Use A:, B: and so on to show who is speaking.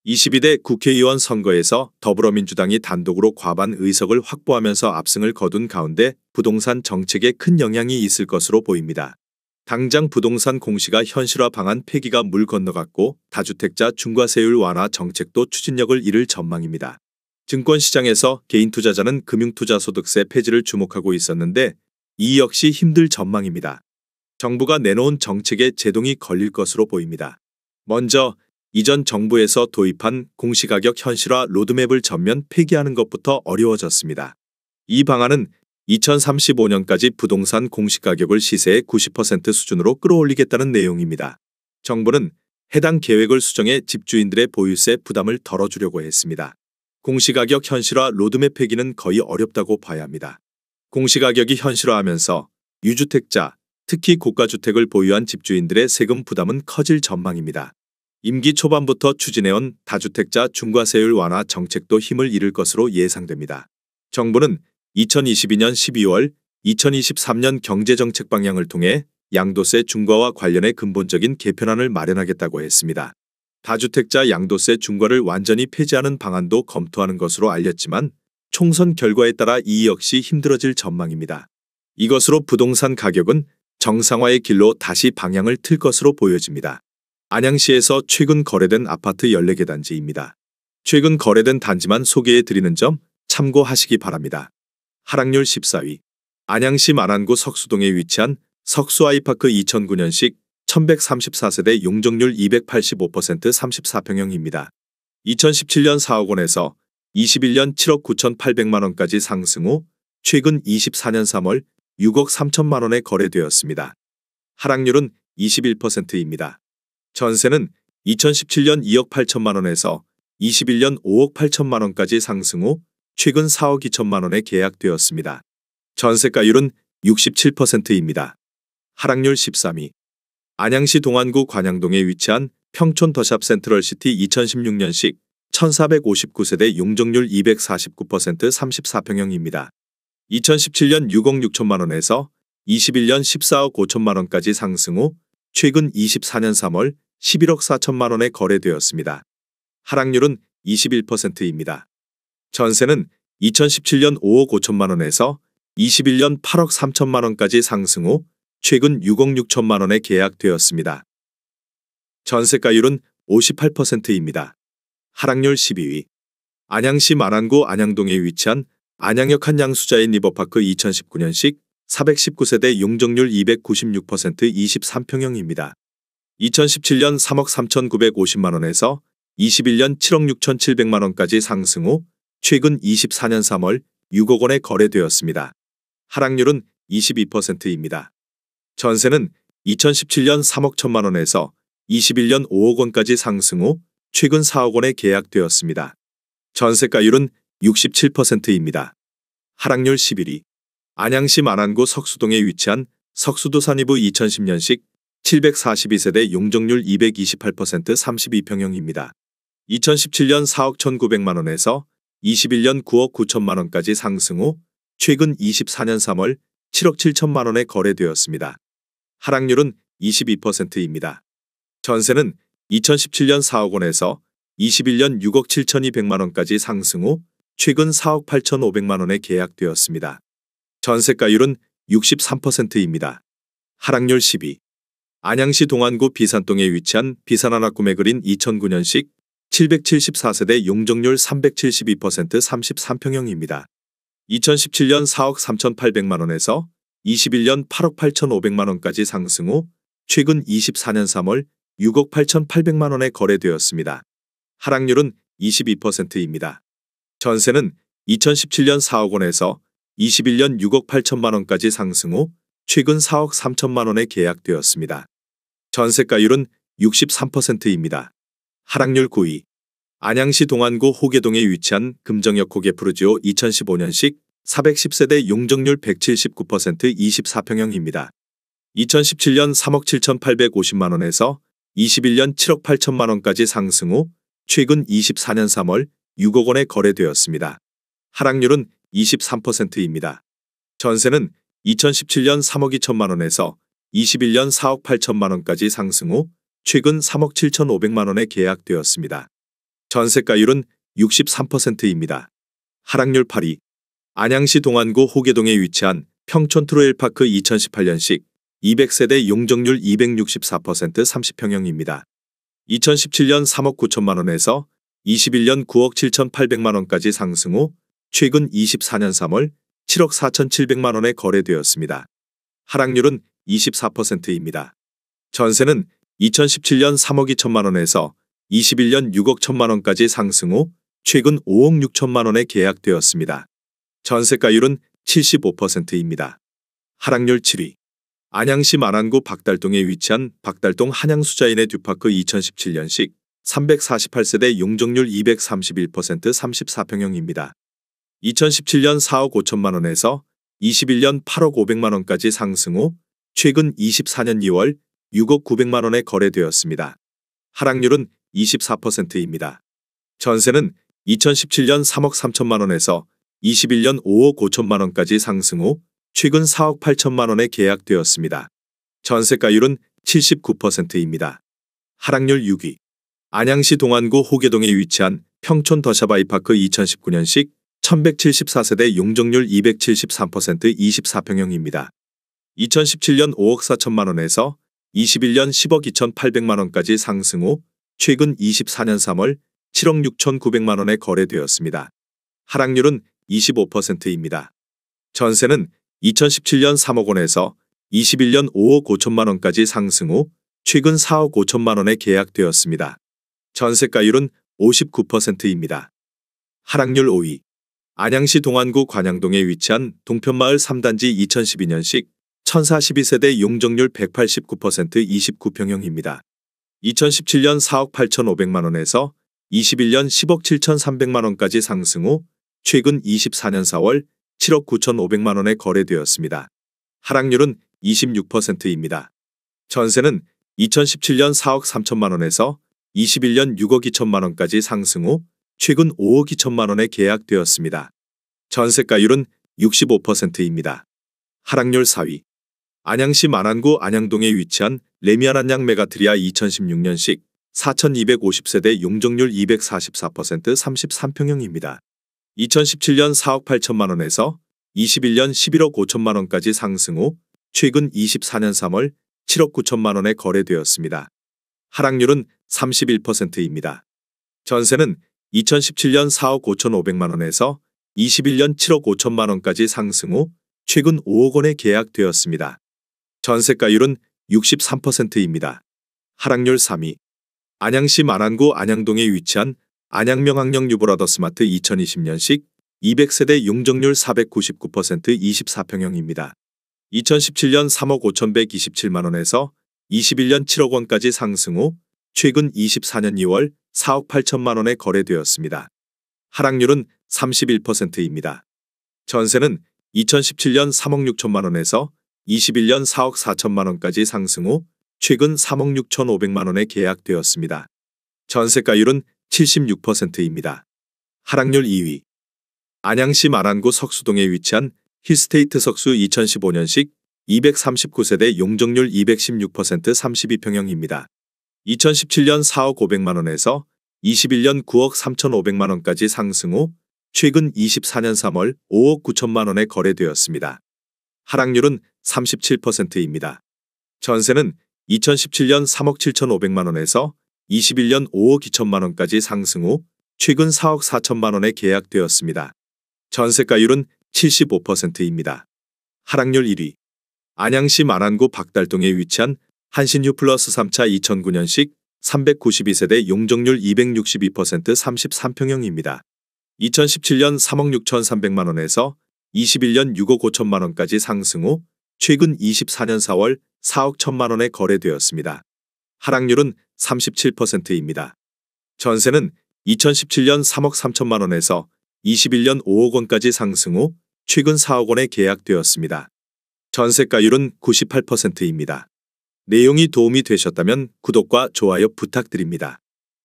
A: 22대 국회의원 선거에서 더불어민주당이 단독으로 과반 의석을 확보하면서 압승을 거둔 가운데 부동산 정책에 큰 영향이 있을 것으로 보입니다. 당장 부동산 공시가 현실화 방안 폐기가 물 건너갔고 다주택자 중과세율 완화 정책도 추진력을 잃을 전망입니다. 증권시장에서 개인 투자자는 금융투자소득세 폐지를 주목하고 있었는데 이 역시 힘들 전망입니다. 정부가 내놓은 정책에 제동이 걸릴 것으로 보입니다. 먼저 이전 정부에서 도입한 공시가격 현실화 로드맵을 전면 폐기하는 것부터 어려워졌습니다. 이 방안은 2035년까지 부동산 공시가격을 시세의 90% 수준으로 끌어올리겠다는 내용입니다. 정부는 해당 계획을 수정해 집주인들의 보유세 부담을 덜어주려고 했습니다. 공시가격 현실화 로드맵 폐기는 거의 어렵다고 봐야 합니다. 공시가격이 현실화하면서 유주택자, 특히 고가주택을 보유한 집주인들의 세금 부담은 커질 전망입니다. 임기 초반부터 추진해온 다주택자 중과세율 완화 정책도 힘을 잃을 것으로 예상됩니다. 정부는 2022년 12월 2023년 경제정책 방향을 통해 양도세 중과와 관련해 근본적인 개편안을 마련하겠다고 했습니다. 다주택자 양도세 중과를 완전히 폐지하는 방안도 검토하는 것으로 알렸지만 총선 결과에 따라 이 역시 힘들어질 전망입니다. 이것으로 부동산 가격은 정상화의 길로 다시 방향을 틀 것으로 보여집니다. 안양시에서 최근 거래된 아파트 14개 단지입니다. 최근 거래된 단지만 소개해 드리는 점 참고하시기 바랍니다. 하락률 14위. 안양시 만안구 석수동에 위치한 석수아이파크 2009년식 1134세대 용적률 285% 34평형입니다. 2017년 4억 원에서 21년 7억 9,800만 원까지 상승 후 최근 24년 3월 6억 3천만 원에 거래되었습니다. 하락률은 21%입니다. 전세는 2017년 2억 8천만 원에서 21년 5억 8천만 원까지 상승 후 최근 4억 2천만 원에 계약되었습니다. 전세가율은 67%입니다. 하락률 13위. 안양시 동안구 관양동에 위치한 평촌 더샵 센트럴시티 2016년식 1459세대 용적률 249% 34평형입니다. 2017년 6억 6천만 원에서 21년 14억 5천만 원까지 상승 후 최근 24년 3월 11억 4천만 원에 거래되었습니다. 하락률은 21%입니다. 전세는 2017년 5억 5천만 원에서 21년 8억 3천만 원까지 상승 후 최근 6억 6천만 원에 계약되었습니다. 전세가율은 58%입니다. 하락률 12위. 안양시 만안구 안양동에 위치한 안양역 한양수자인 리버파크 2019년식 419세대 용적률 296% 23평형입니다. 2017년 3억 3,950만 원에서 21년 7억 6,700만 원까지 상승 후 최근 24년 3월 6억 원에 거래되었습니다. 하락률은 22%입니다. 전세는 2017년 3억 1천만 원에서 21년 5억 원까지 상승 후 최근 4억 원에 계약되었습니다. 전세가율은 67%입니다. 하락률 11위. 안양시 만안구 석수동에 위치한 석수도산이부 2010년식 742세대 용적률 228% 32평형입니다. 2017년 4억 1,900만 원에서 21년 9억 9천만 원까지 상승 후 최근 24년 3월 7억 7천만 원에 거래되었습니다. 하락률은 22%입니다. 전세는 2017년 4억 원에서 21년 6억 7,200만 원까지 상승 후 최근 4억 8,500만 원에 계약되었습니다. 전세가율은 63%입니다. 하락률 10위. 안양시 동안구 비산동에 위치한 비산하나구매그린 2009년식 774세대 용적률 372% 33평형입니다. 2017년 4억 3,800만 원에서 21년 8억 8,500만 원까지 상승 후 최근 24년 3월 6억 8,800만 원에 거래되었습니다. 하락률은 22%입니다. 전세는 2017년 4억 원에서 21년 6억 8천만 원까지 상승 후 최근 4억 3천만 원에 계약되었습니다. 전세가율은 63%입니다. 하락률 9위. 안양시 동안구 호계동에 위치한 금정역 호계푸르지오 2015년식 410세대 용적률 179% 24평형입니다. 2017년 3억 7,850만 원에서 21년 7억 8천만 원까지 상승 후 최근 24년 3월 6억 원에 거래되었습니다. 하락률은 23%입니다. 전세는 2017년 3억 2천만 원에서 21년 4억 8천만 원까지 상승 후 최근 3억 7,500만 원에 계약되었습니다. 전세가율은 63%입니다. 하락률 8위. 안양시 동안구 호계동에 위치한 평촌 트로일파크 2018년식 200세대 용적률 264% 30평형입니다. 2017년 3억 9천만 원에서 21년 9억 7,800만 원까지 상승 후 최근 24년 3월 7억 4,700만 원에 거래되었습니다. 하락률은 24%입니다. 전세는 2017년 3억 2천만 원에서 21년 6억 1천만 원까지 상승 후 최근 5억 6천만 원에 계약되었습니다. 전세가율은 75%입니다. 하락률 7위. 안양시 만안구 박달동에 위치한 박달동 한양수자인의 듀파크 2017년식 348세대 용적률 231% 34평형입니다. 2017년 4억 5천만 원에서 21년 8억 500만 원까지 상승 후 최근 24년 2월 6억 900만 원에 거래되었습니다. 하락률은 24%입니다. 전세는 2017년 3억 3천만 원에서 21년 5억 5천만 원까지 상승 후 최근 4억 8천만 원에 계약되었습니다. 전세가율은 79%입니다. 하락률 6위. 안양시 동안구 호계동에 위치한 평촌 더샤바이파크 2019년식 1174세대 용적률 273% 24평형입니다. 2017년 5억 4천만 원에서 21년 10억 2,800만 원까지 상승 후 최근 24년 3월 7억 6,900만 원에 거래되었습니다. 하락률은 25%입니다. 전세는 2017년 3억 원에서 21년 5억 5천만 원까지 상승 후 최근 4억 5천만 원에 계약되었습니다. 전세가율은 59%입니다. 하락률 5위. 안양시 동안구 관양동에 위치한 동편마을 3단지 2012년식 1042세대 용적률 189% 29평형입니다. 2017년 4억 8,500만 원에서 21년 10억 7,300만 원까지 상승 후 최근 24년 4월 7억 9,500만 원에 거래되었습니다. 하락률은 26%입니다. 전세는 2017년 4억 3천만 원에서 21년 6억 2천만 원까지 상승 후 최근 5억 2천만 원에 계약되었습니다. 전세가율은 65%입니다. 하락률 4위. 안양시 만안구 안양동에 위치한 레미안 안양 메가트리아 2016년식 4,250세대 용적률 244% 33평형입니다. 2017년 4억 8천만 원에서 21년 11억 5천만 원까지 상승 후 최근 24년 3월 7억 9천만 원에 거래되었습니다. 하락률은 31%입니다. 전세는 2017년 4억 5,500만 원에서 21년 7억 5천만 원까지 상승 후 최근 5억 원에 계약되었습니다. 전세가율은 63%입니다. 하락률 3위. 안양시 만안구 안양동에 위치한 안양명학령 뉴브라더스마트 2020년식 200세대 용적률 499% 24평형입니다. 2017년 3억 5,127만 원에서 21년 7억 원까지 상승 후 최근 24년 2월 4억 8천만 원에 거래되었습니다. 하락률은 31%입니다. 전세는 2017년 3억 6천만 원에서 21년 4억 4천만 원까지 상승 후 최근 3억 6,500만 원에 계약되었습니다. 전세가율은 76%입니다. 하락률 2위. 안양시 만안구 석수동에 위치한 힐스테이트 석수 2015년식 239세대 용적률 216% 32평형입니다. 2017년 4억 500만 원에서 21년 9억 3,500만 원까지 상승 후 최근 24년 3월 5억 9천만 원에 거래되었습니다. 하락률은 37%입니다. 전세는 2017년 3억 7,500만 원에서 21년 5억 2천만 원까지 상승 후 최근 4억 4천만 원에 계약되었습니다. 전세가율은 75%입니다. 하락률 1위. 안양시 만안구 박달동에 위치한 한신유 플러스 3차 2009년식 392세대 용적률 262% 33평형입니다. 2017년 3억 6,300만 원에서 21년 6억 5천만 원까지 상승 후 최근 24년 4월 4억 1천만 원에 거래되었습니다. 하락률은 37%입니다. 전세는 2017년 3억 3천만 원에서 21년 5억 원까지 상승 후 최근 4억 원에 계약되었습니다. 전세가율은 98%입니다. 내용이 도움이 되셨다면 구독과 좋아요 부탁드립니다.